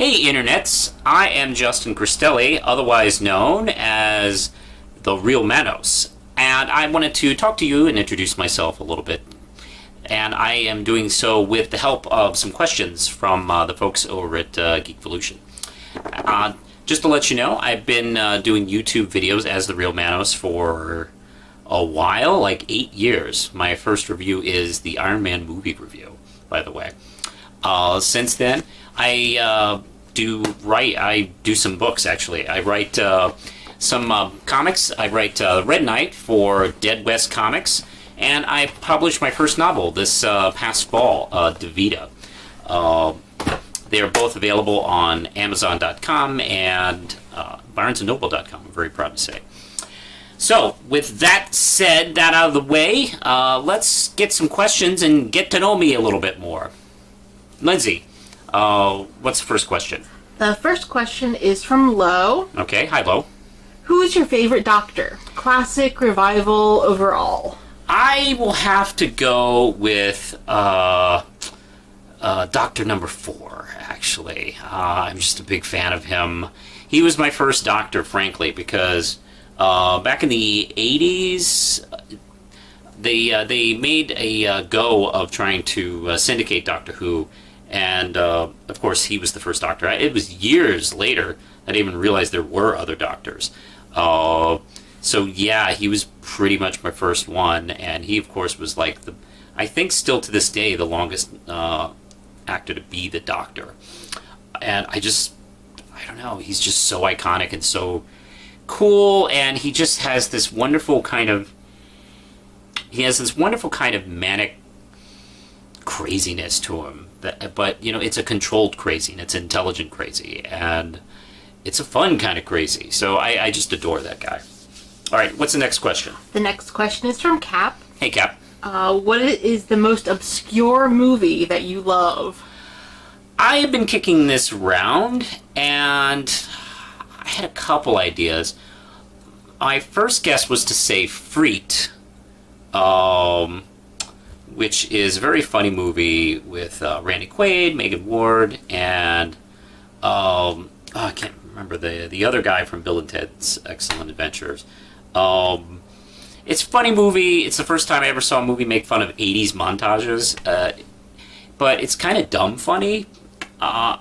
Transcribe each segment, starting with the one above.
Hey internets, I am Justin Cristelli, otherwise known as the real Manos, and I wanted to talk to you and introduce myself a little bit. And I am doing so with the help of some questions from the folks over at Geekvolution. Just to let you know, I've been doing YouTube videos as the real Manos for a while, like 8 years. My first review is the Iron Man movie review, by the way. Since then, I do some books, actually. I write some comics. I write Red Knight for Dead West Comics, and I published my first novel this past fall, Davida. They are both available on Amazon.com and BarnesandNoble.com, I'm very proud to say. So, with that said, that out of the way, let's get some questions and get to know me a little bit more. Lindsay, what's the first question? The first question is from Lo. Okay, hi Lo. Who is your favorite Doctor? Classic, revival, overall? I will have to go with Doctor number 4, actually. I'm just a big fan of him. He was my first Doctor, frankly, because back in the 80s, they made a go of trying to syndicate Doctor Who, and of course he was the first Doctor. It was years later that I even realized there were other Doctors. So yeah, he was pretty much my first one, and he of course was like I think still to this day, the longest actor to be the Doctor. And I don't know, he's just so iconic and so cool, and he just has this wonderful kind of manic craziness to him. But, you know, it's a controlled crazy, and it's intelligent crazy, and it's a fun kind of crazy. So I just adore that guy. All right, what's the next question? The next question is from Cap. Hey, Cap. What is the most obscure movie that you love? I have been kicking this around, and I had a couple ideas. My first guess was to say Freaked, which is a very funny movie with Randy Quaid, Megan Ward, and I can't remember the other guy from Bill and Ted's Excellent Adventures. It's a funny movie. It's the first time I ever saw a movie make fun of 80s montages, but it's kind of dumb funny, and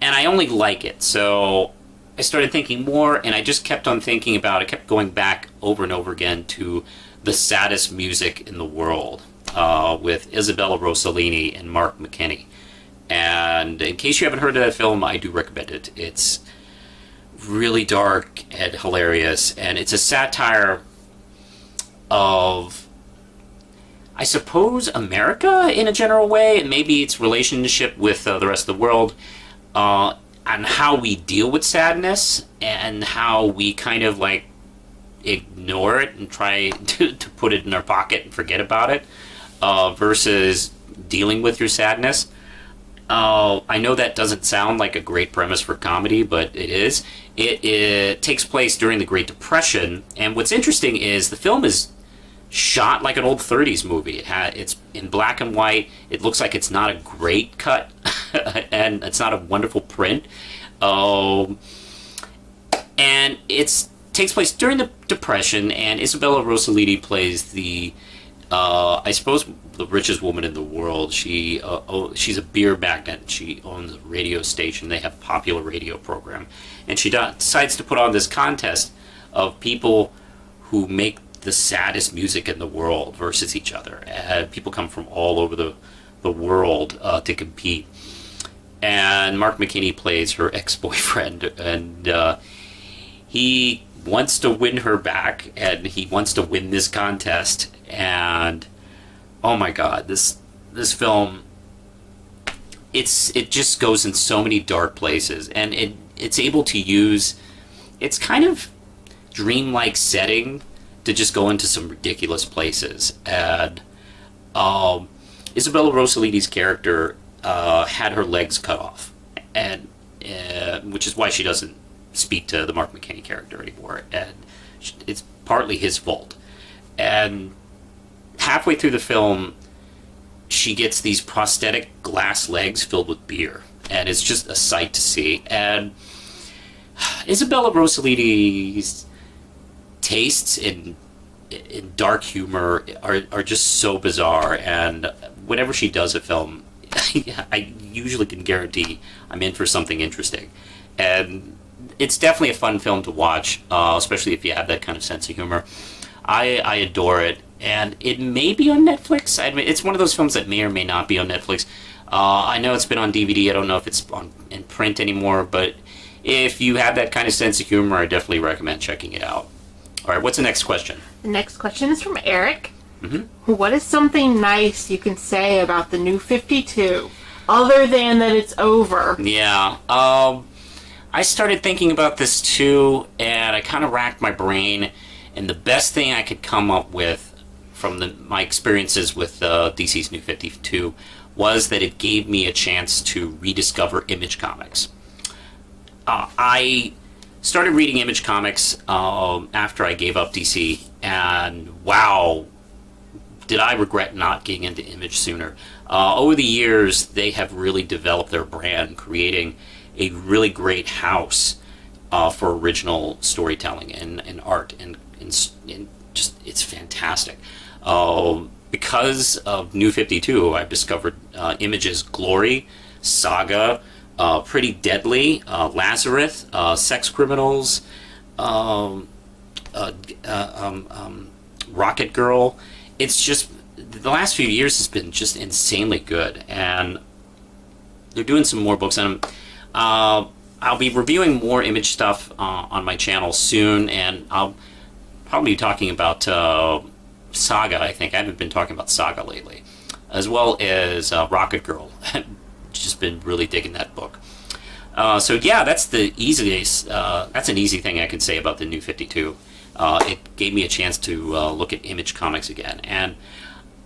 I only like it. So I started thinking more, and I just kept on thinking about it. I kept going back over and over again to the saddest music in the world, with Isabella Rossellini and Mark McKinney. And in case you haven't heard of that film, I do recommend it. It's really dark and hilarious, and it's a satire of, I suppose, America in a general way, and maybe its relationship with the rest of the world, and how we deal with sadness, and how we kind of like ignore it and try to put it in our pocket and forget about it, versus dealing with your sadness. I know that doesn't sound like a great premise for comedy, but it is. It takes place during the Great Depression, and what's interesting is the film is shot like an old 30s movie. It's in black and white. It looks like it's not a great cut, and it's not a wonderful print. And it takes place during the Depression, and Isabella Rossellini plays the, I suppose, the richest woman in the world. She's a beer magnate. She owns a radio station. They have a popular radio program, and she decides to put on this contest of people who make the saddest music in the world versus each other. People come from all over the world to compete. And Mark McKinney plays her ex-boyfriend, and he wants to win her back, and he wants to win this contest. And oh my God, this film, it just goes in so many dark places, and it's able to use its kind of dreamlike setting to just go into some ridiculous places. And Isabella Rossellini's character had her legs cut off, and which is why she doesn't speak to the Mark McKinney character anymore, and it's partly his fault. And halfway through the film, she gets these prosthetic glass legs filled with beer, and it's just a sight to see. And Isabella Rossellini's tastes in dark humor are just so bizarre, and whenever she does a film, I usually can guarantee I'm in for something interesting. And it's definitely a fun film to watch, especially if you have that kind of sense of humor. I adore it, and it may be on Netflix. I mean, it's one of those films that may or may not be on Netflix. I know it's been on DVD. I don't know if it's in print anymore, but if you have that kind of sense of humor, I definitely recommend checking it out. All right, what's the next question? The next question is from Eric. Mm-hmm. What is something nice you can say about the New 52, other than that it's over? Yeah, I started thinking about this too, and I kind of racked my brain, and the best thing I could come up with from my experiences with DC's New 52 was that it gave me a chance to rediscover Image Comics. I started reading Image Comics after I gave up DC, and wow, did I regret not getting into Image sooner. Over the years, they have really developed their brand, creating a really great house for original storytelling and art, and just, it's fantastic. Because of New 52, I've discovered Image's Glory, Saga, Pretty Deadly, Lazarus, Sex Criminals, Rocket Girl. It's just, the last few years has been just insanely good, and they're doing some more books on them. I'll be reviewing more Image stuff on my channel soon, and I'll probably be talking about Saga, I think. I haven't been talking about Saga lately. As well as Rocket Girl. Just been really digging that book. So yeah, that's the easiest. That's an easy thing I can say about the New 52. It gave me a chance to look at Image Comics again, and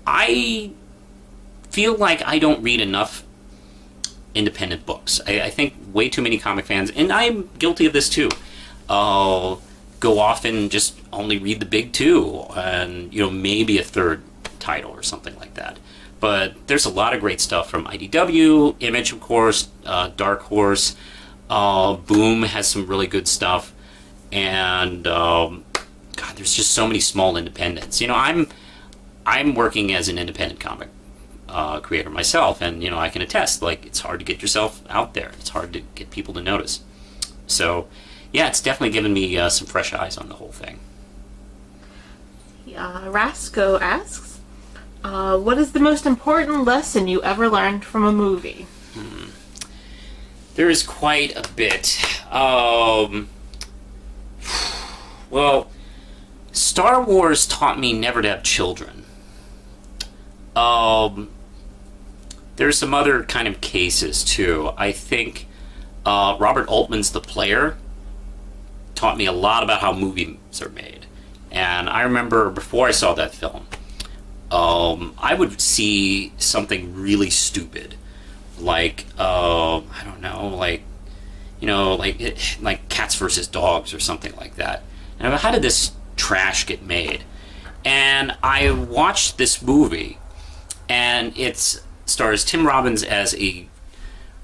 I feel like I don't read enough independent books. I think way too many comic fans, and I'm guilty of this too, go off and just only read the big two, and maybe a third title or something like that. But there's a lot of great stuff from IDW, Image, of course, Dark Horse, Boom has some really good stuff, and God, there's just so many small independents. I'm working as an independent comic creator myself, and I can attest, like, it's hard to get yourself out there. It's hard to get people to notice. So yeah, it's definitely given me some fresh eyes on the whole thing. Rasco asks, what is the most important lesson you ever learned from a movie? There is quite a bit. Well, Star Wars taught me never to have children. There's some other kind of cases too. I think Robert Altman's The Player taught me a lot about how movies are made. And I remember before I saw that film, I would see something really stupid, like I don't know, like Cats versus Dogs or something like that. And I'm like, how did this trash get made? And I watched this movie, and it stars Tim Robbins as a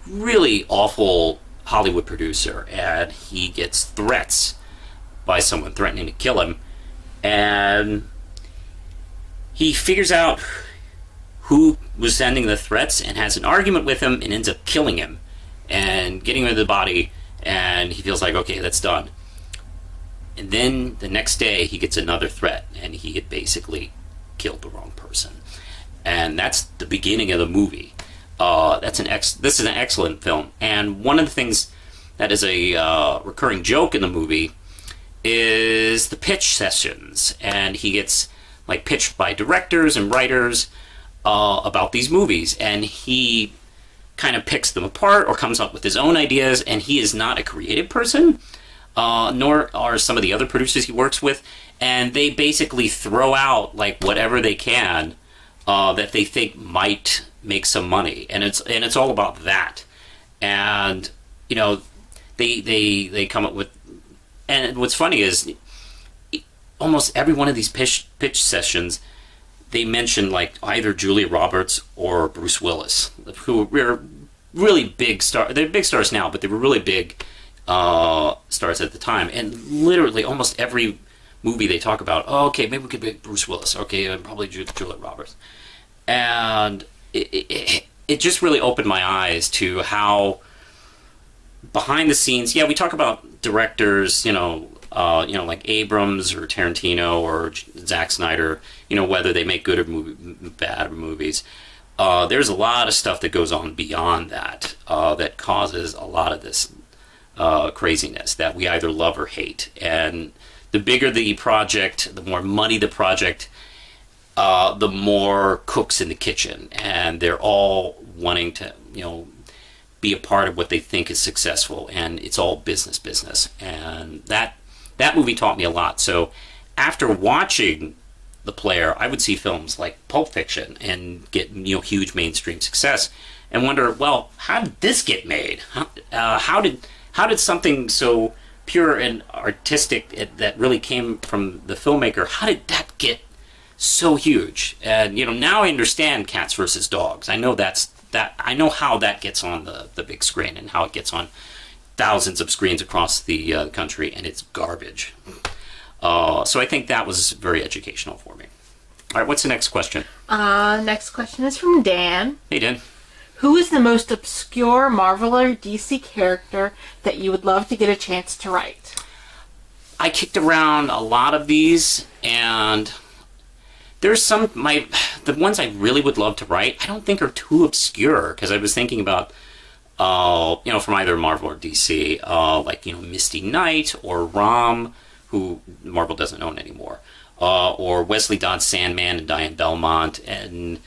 really awful Hollywood producer, and he gets threats by someone threatening to kill him, and he figures out who was sending the threats and has an argument with him and ends up killing him and getting rid of the body, and he feels like, okay, that's done. And then the next day he gets another threat, and he had basically killed the wrong person. And that's the beginning of the movie. This is an excellent film, and one of the things that is a recurring joke in the movie is the pitch sessions, and he gets like pitched by directors and writers about these movies, and he kind of picks them apart or comes up with his own ideas, and he is not a creative person, nor are some of the other producers he works with, and they basically throw out like whatever they can that they think might make some money, and it's all about that. And they come up with, and what's funny is almost every one of these pitch sessions, they mention like either Julia Roberts or Bruce Willis, who are really big star. They're big stars now, but they were really big stars at the time. And literally, almost every movie they talk about, oh, okay, maybe we could make Bruce Willis. Okay, and probably Juliet Roberts. And it just really opened my eyes to how behind the scenes. Yeah, we talk about directors, like Abrams or Tarantino or Zack Snyder. Whether they make good or bad movies. There's a lot of stuff that goes on beyond that that causes a lot of this craziness that we either love or hate. And the bigger the project, the more money the project, the more cooks in the kitchen, and they're all wanting to, be a part of what they think is successful, and it's all business. And that movie taught me a lot. So after watching The Player, I would see films like Pulp Fiction and get huge mainstream success, and wonder, well, how did this get made? How did something so pure and artistic that really came from the filmmaker? How did that get so huge? And now I understand Cats versus Dogs. I know I know how that gets on the big screen and how it gets on thousands of screens across the country, and it's garbage. So I think that was very educational for me. All right, what's the next question? Next question is from Dan. Hey, Dan. Who is the most obscure Marvel or DC character that you would love to get a chance to write? I kicked around a lot of these, and there's the ones I really would love to write, I don't think are too obscure, because I was thinking about, from either Marvel or DC, like, Misty Knight or Rom, who Marvel doesn't own anymore, or Wesley Dodds Sandman and Diane Belmont, and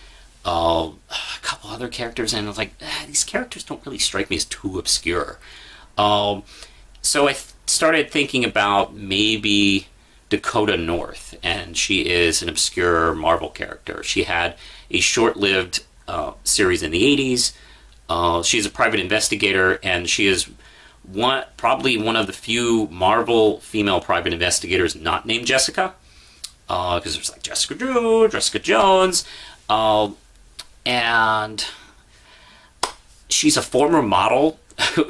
a couple other characters, and I was like, these characters don't really strike me as too obscure. So I started thinking about maybe Dakota North, and she is an obscure Marvel character. She had a short-lived series in the 80s. She's a private investigator, and she is probably one of the few Marvel female private investigators not named Jessica, because there's like Jessica Drew, Jessica Jones, and she's a former model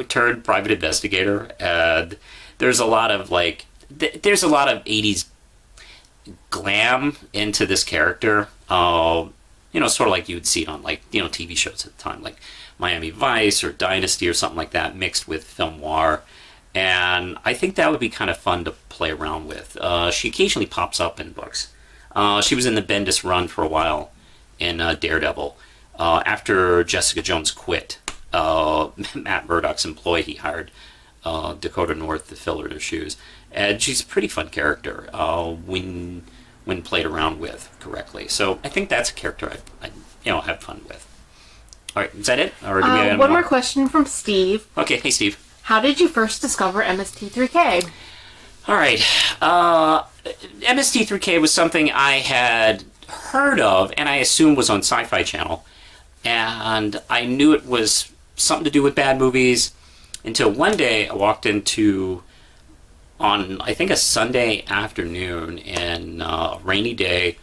turned private investigator. And there's a lot of there's a lot of 80s glam into this character. Sort of like you would see it on TV shows at the time, like Miami Vice or Dynasty or something like that, mixed with film noir. And I think that would be kind of fun to play around with. She occasionally pops up in books. She was in the Bendis run for a while in Daredevil. After Jessica Jones quit, Matt Murdock's employee, he hired Dakota North to fill her shoes. And she's a pretty fun character when played around with correctly. So I think that's a character I have fun with. All right, is that it? Or do we have one more question from Steve. Okay, hey Steve. How did you first discover MST3K? All right, MST3K was something I had heard of, and I assumed was on Sci-Fi Channel, and I knew it was something to do with bad movies until one day I walked into, on I think a Sunday afternoon in a rainy day,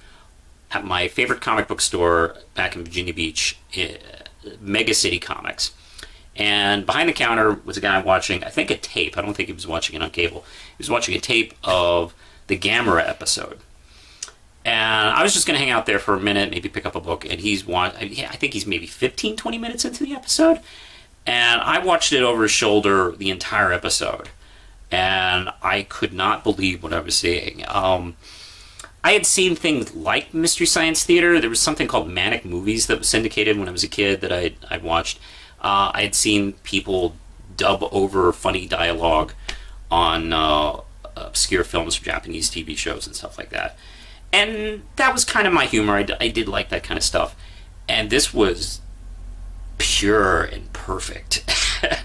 at my favorite comic book store back in Virginia Beach, Mega City Comics. And behind the counter was a guy watching, I think, a tape. I don't think he was watching it on cable. He was watching a tape of the Gamera episode. And I was just going to hang out there for a minute, maybe pick up a book. And I think he's maybe 15, 20 minutes into the episode. And I watched it over his shoulder the entire episode. And I could not believe what I was seeing. I had seen things like Mystery Science Theater. There was something called Manic Movies that was syndicated when I was a kid that I'd watched. I had seen people dub over funny dialogue on obscure films from Japanese TV shows and stuff like that. And that was kind of my humor. I did like that kind of stuff. And this was pure and perfect.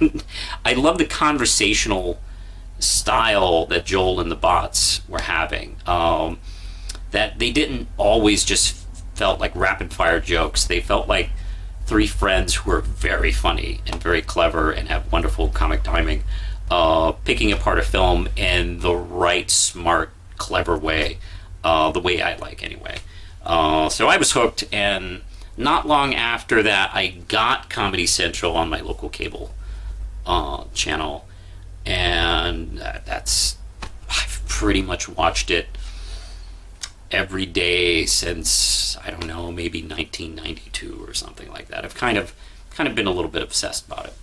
And I love the conversational style that Joel and the bots were having. That they didn't always just felt like rapid fire jokes. They felt like three friends who are very funny and very clever and have wonderful comic timing, picking apart a film in the right, smart, clever way, the way I like anyway. So I was hooked, and not long after that, I got Comedy Central on my local cable channel, and I've pretty much watched it every day since, I don't know, maybe 1992 or something like that. I've kind of been a little bit obsessed about it.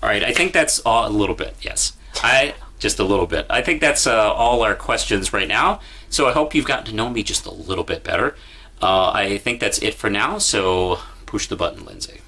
All right, I think that's all. A little bit, yes. Just a little bit. I think that's all our questions right now. So I hope you've gotten to know me just a little bit better. I think that's it for now. So push the button, Lindsay.